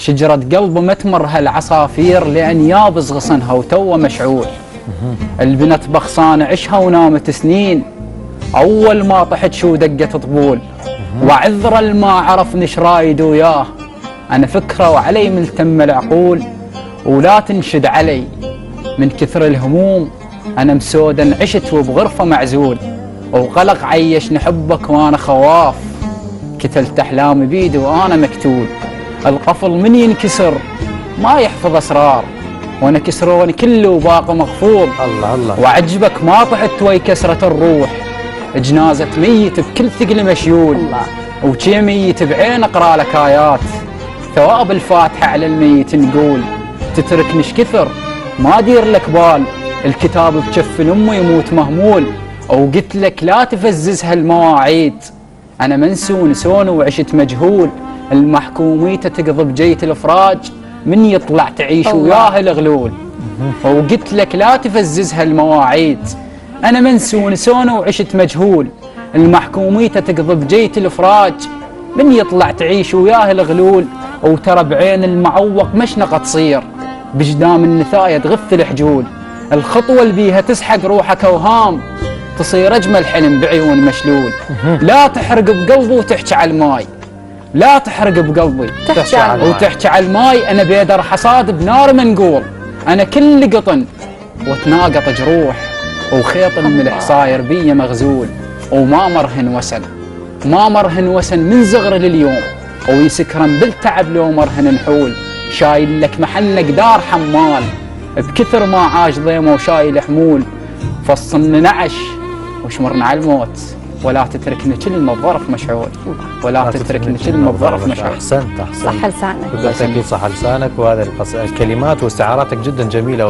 شجرة قلب ما تمرها العصافير لأن يابز غصنها وتوه مشعول. البنت بخصانة عشها ونامت سنين أول ما طحت شو دقت طبول. وعذرا ما عرف نش رايد وياه أنا فكرة وعلي ملتم العقول. ولا تنشد علي من كثر الهموم أنا مسودا عشت وبغرفة معزول. وقلق عيش نحبك وأنا خواف كتلت أحلامي بيدي وأنا مكتول. القفل من ينكسر ما يحفظ أسرار وأنا كسروني كله وباقي مغفور. الله الله. وعجبك ما طحت وي كسرة الروح جنازة ميت بكل ثقل مشيول. وشي ميت بعين أقرأ لك آيات ثواب الفاتحة على الميت نقول. تتركنش كثر ما دير لك بال الكتاب بجف الأم يموت مهمول. وقلت لك لا تفززها المواعيد أنا منسون سون وعشت مجهول. المحكوميته تقضي بجيت الافراج من يطلع تعيش وياه الغلول. وقلت لك لا تفززها المواعيد انا منسون سون وعشت مجهول. المحكوميته تقضي بجيت الافراج من يطلع تعيش وياه الغلول. وترى بعين المعوق مشنقه تصير بجدام النثايا تغث الحجول. الخطوه اللي بيها تسحق روحك اوهام تصير اجمل حلم بعيون مشلول. لا تحرق بقلبي وتحكي على الماي لا تحرق بقلبي وتحكي على الماي. انا بيدر حصاد بنار منقول. انا كل قطن وتناقط جروح وخيط الملح صاير بي مغزول. وما مرهن وسن ما مرهن وسن من صغر لليوم ويسكرن بالتعب لو مرهن نحول. شايل لك محل قدار حمال بكثر ما عاش ضيمه وشايل حمول. فصلنا نعش وشمرنا على الموت ولا تتركني كلمة بظرف مشعول ولا تتركني كلمة بظرف مشعول. أحسنت صح لسانك بالتأكيد صح لسانك. وهذه الكلمات واستعاراتك جدا جميلة.